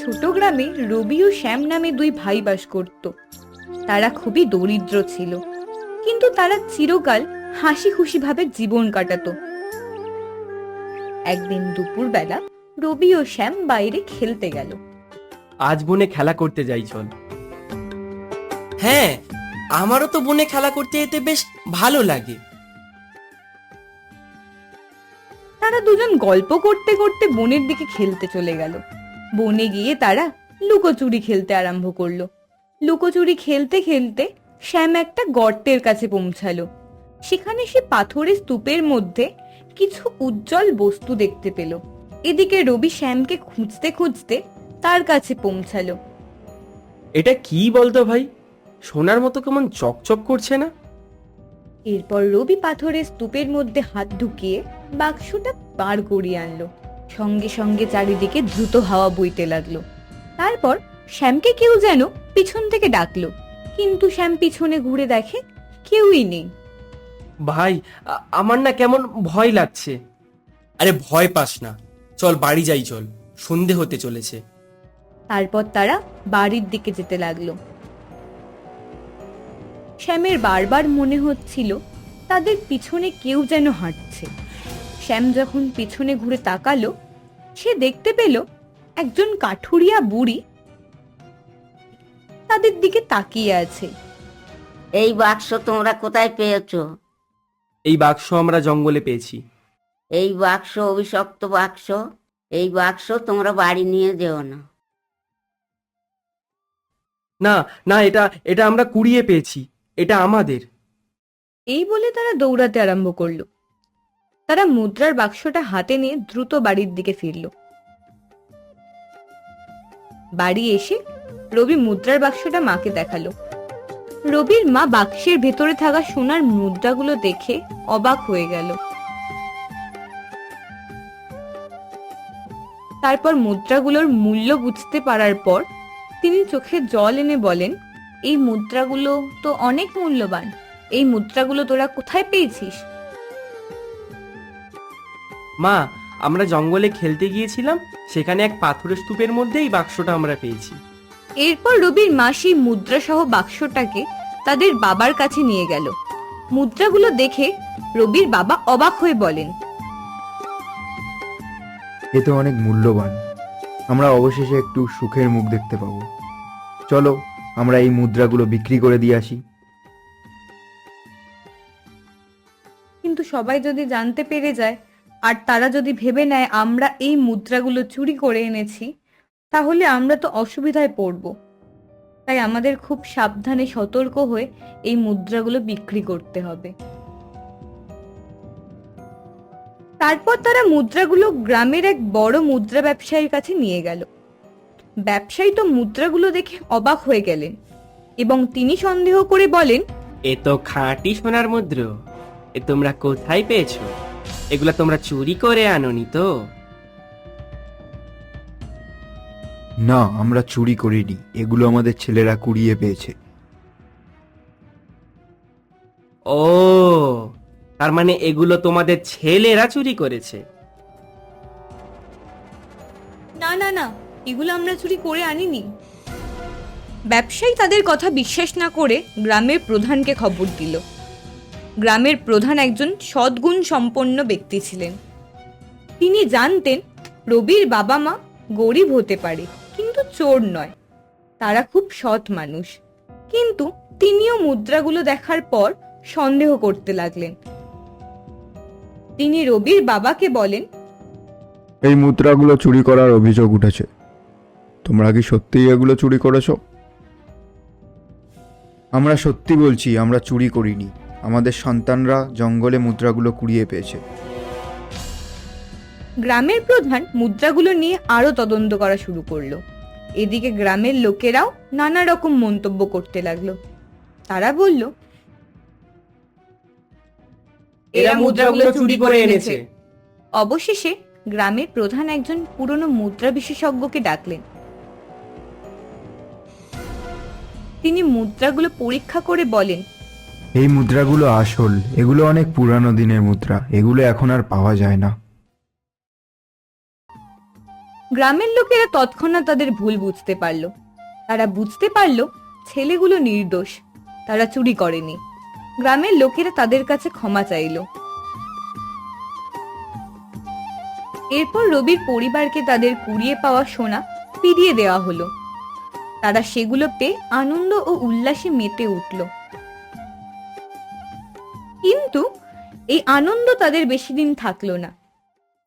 ছোট গ্রামে রবি ও শ্যাম নামে দুই ভাই বাস করত। তারা খুবই দরিদ্র ছিল, কিন্তু তারা চিরকাল হাসি খুশি ভাবে জীবন কাটাতো। একদিন দুপুরবেলা রবি ও শ্যাম বাইরে খেলতে গেল। আজ বনে খেলা করতে যাই চল। হ্যাঁ, আমারও তো বনে খেলা করতে যেতে বেশ ভালো লাগে। তারা দুজন গল্প করতে করতে বনের দিকে খেলতে চলে গেল। বনে গিয়ে তারা লুকোচুরি খেলতে আরম্ভ করলো। লুকোচুরি খেলতে খেলতে শ্যাম একটা গর্তের কাছে পৌঁছালো। সেখানে সে পাথরের স্তূপের মধ্যে কিছু উজ্জ্বল বস্তু দেখতে পেল। এদিকে রবি শ্যামকে খুঁজতে খুঁজতে তার কাছে পৌঁছালো। এটা কি বলতো ভাই, সোনার মতো কেমন চকচক করছে না? এরপর রবি পাথরের স্তূপের মধ্যে হাত ঢুকিয়ে বাক্সটা বার করিয়ে আনলো। সঙ্গে সঙ্গে চারিদিকে দ্রুত হাওয়া বইতে লাগলো। তারপর শ্যামকে কেউ যেন পিছন থেকে ডাকলো, কিন্তু শ্যাম পিছনে ঘুরে দেখে কেউই নেই। ভাই, আমার না কেমন ভয় লাগছে। আরে ভয় পাস না, চল বাড়ি যাই চল, সন্ধে হতে চলেছে। তারপর তারা বাড়ির দিকে যেতে লাগলো। শ্যামের বারবার মনে হচ্ছিল তাদের পিছনে কেউ যেন হাঁটছে। শ্যাম যখন পিছনে ঘুরে তাকালো, সে দেখতে পেল একজন কাঠুরিয়া বুড়ি তাদের দিকে তাকিয়ে আছে। এই বাক্স তোমরা কোথায় পেয়েছো? এই বাক্স আমরা জঙ্গলে পেয়েছি। এই বাক্স অভিশপ্ত বাক্স। এই বাক্স তোমরা বাড়ি নিয়ে যেও না। না না, এটা এটা আমরা কুড়িয়ে পেয়েছি, এটা আমাদের। এই বলে তারা দৌড়াতে আরম্ভ করলো। তারা মুদ্রার বাক্সটা হাতে নিয়ে দ্রুত বাড়ির দিকে ফিরল। বাড়ি এসে রবি মুদ্রার বাক্সটা মাকে দেখালো। রবির মা বাক্সের ভেতরে থাকা সোনার মুদ্রাগুলো দেখে অবাক হয়ে গেল। তারপর মুদ্রাগুলোর মূল্য বুঝতে পারার পর তিনি চোখে জল এনে বলেন, এই মুদ্রাগুলো তো অনেক মূল্যবান। এই মুদ্রাগুলো তোরা কোথায় পেয়েছিস? মা, আমরা জঙ্গলে খেলতে গিয়েছিলাম, সেখানে এক পাথরের স্তূপের মধ্যে এই বাক্সটা আমরা পেয়েছি। এরপর রবির মা সেই মুদ্রা সহ বাক্সটাকে তাদের বাবার কাছে নিয়ে গেল। মুদ্রাগুলো দেখে রবির বাবা অবাক হয়ে বলেন, এ তো অনেক মূল্যবান। আমরা অবশেষে একটু সুখের মুখ দেখতে পাবো। চলো আমরা এই মুদ্রাগুলো বিক্রি করে দিয়ে আসি। কিন্তু সবাই যদি জানতে পেরে যায় আর তারা যদি ভেবে নেয় আমরা এই মুদ্রাগুলো চুরি করে এনেছি, তাহলে আমরা তো অসুবিধায় পড়ব। তাই আমাদের খুব সাবধানে সতর্ক হয়ে এই মুদ্রাগুলো বিক্রি করতে হবে। তারপর তারা মুদ্রাগুলো গ্রামের এক বড় মুদ্রা ব্যবসায়ীর কাছে নিয়ে গেল। ব্যবসায়ী তো মুদ্রাগুলো দেখে অবাক হয়ে গেলেন এবং তিনি সন্দেহ করে বলেন, এ তো খাঁটি সোনার মুদ্রা। এ তোমরা কোথায় পেয়েছো? এগুলা তোমরা চুরি করে আনোনি তো? না, আমরা চুরি করিনি, এগুলো আমাদের ছেলেরা কুড়িয়ে পেয়েছে। ও, তার মানে এগুলো তোমাদের ছেলেরা চুরি করেছে? না না না, এগুলো আমরা চুরি করে আনিনি। ব্যবসায়ী তাদের কথা বিশ্বাস না করে গ্রামের প্রধানকে খবর দিল। গ্রামের প্রধান একজন সদ্গুণ সম্পন্ন ব্যক্তি ছিলেন। তিনি জানতেন রবির বাবা মা গরিব হতে পারে, কিন্তু চোর নয়। তারা খুব সৎ মানুষ। কিন্তু তিনিও মুদ্রাগুলো দেখার পর সন্দেহ করতে লাগলেন। তিনি রবির বাবাকে বলেন, এই মুদ্রাগুলো চুরি করার অভিযোগ উঠেছে। তোমরা কি সত্যিই এগুলো চুরি করেছো? আমরা সত্যি বলছি, আমরা চুরি করিনি। আমাদের সন্তানরা জঙ্গলে মুদ্রাগুলো কুড়িয়ে পেয়েছে। গ্রামের প্রধান মুদ্রাগুলো নিয়ে আরো তদন্ত করা শুরু করলো। এদিকে গ্রামের লোকেরাও নানা রকম মন্তব্য করতে লাগলো। তারা বলল, এরা মুদ্রাগুলো চুরি করে এনেছে। অবশেষে গ্রামের প্রধান একজন পুরনো মুদ্রা বিশেষজ্ঞকে ডাকলেন। তিনি মুদ্রাগুলো পরীক্ষা করে বলেন, এই মুদ্রাগুলো আসল। এগুলো অনেক পুরানো দিনের মুদ্রা। এগুলো এখন আর পাওয়া যায় না। গ্রামের লোকেরা তৎক্ষণাৎ তাদের ভুল বুঝতে পারল। তারা বুঝতে পারল ছেলেগুলো নির্দোষ, তারা চুরি করেনি। গ্রামের লোকেরা তাদের কাছে ক্ষমা চাইল। এরপর রবির পরিবারকে তাদের কুড়িয়ে পাওয়া সোনা ফিরিয়ে দেওয়া হলো। তারা সেগুলো পেয়ে আনন্দ ও উল্লাসে মেতে উঠল। কিন্তু এই আনন্দ তাদের বেশি দিন থাকলো না।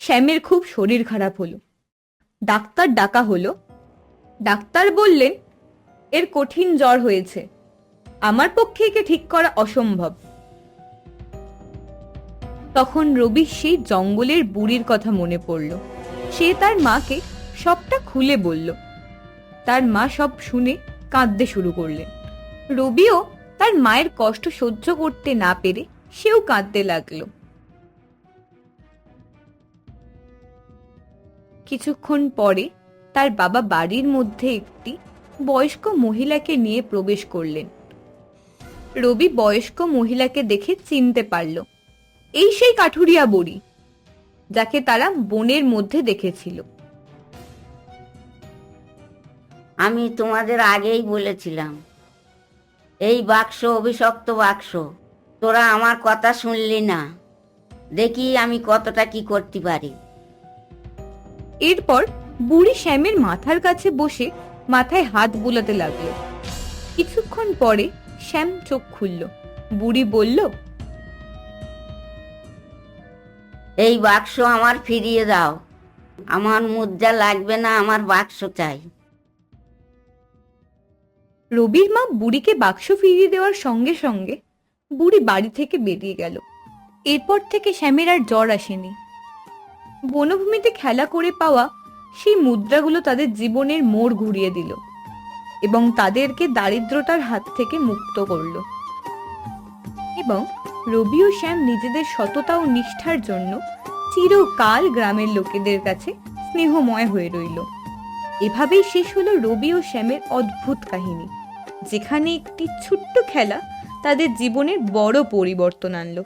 শ্যামের খুব শরীর খারাপ হলো। ডাক্তার ডাকা হলো। ডাক্তার বললেন, এর কঠিন জ্বর হয়েছে, আমার পক্ষে একে ঠিক করা অসম্ভব। তখন রবি সেই জঙ্গলের বুড়ির কথা মনে পড়ল। সে তার মাকে সবটা খুলে বলল। তার মা সব শুনে কাঁদতে শুরু করলেন। রবিও তার মায়ের কষ্ট সহ্য করতে না পেরে সেও কাঁদতে লাগলো। কিছুক্ষণ পরে তার বাবা বাড়ির মধ্যে একটি বয়স্ক মহিলাকে নিয়ে প্রবেশ করলেন। রবি বয়স্ক মহিলাকে দেখে চিনতে পারল। এই সেই কাঠুরিয়া বুড়ি যাকে তারা বনের মধ্যে দেখেছিল। আমি তোমাদের আগেই বলেছিলাম, এই বাক্স অভিশপ্ত বাক্স। তোরা আমার কথা শুনলি না। দেখি আমি কতটা কি করতে পারি। এরপর বুড়ি শ্যামের মাথার কাছে বসে মাথায় হাত বুলাতে লাগলো। কিছুক্ষণ পরে শ্যাম চোখ খুলল। বুড়ি বলল, এই বাক্স আমার ফিরিয়ে দাও। আমার মুদ্রা লাগবে না, আমার বাক্স চাই। রবির মা বুড়িকে বাক্স ফিরিয়ে দেওয়ার সঙ্গে সঙ্গে বুড়ি বাড়ি থেকে বেরিয়ে গেল। এরপর থেকে শ্যামের আর জ্বর আসেনি। বনভূমিতে খেলা করে পাওয়া সেই মুদ্রাগুলো তাদের জীবনের মোড় ঘুরিয়ে দিল এবং তাদেরকে দারিদ্রতার হাত থেকে মুক্ত করল। এবং রবি ও শ্যাম নিজেদের সততা ও নিষ্ঠার জন্য চিরকাল গ্রামের লোকেদের কাছে স্নেহময় হয়ে রইল। এভাবেই শেষ হলো রবি ও শ্যামের অদ্ভুত কাহিনী, যেখানে একটি ছোট্ট খেলা তাদের জীবনের বড় পরিবর্তন আনলো।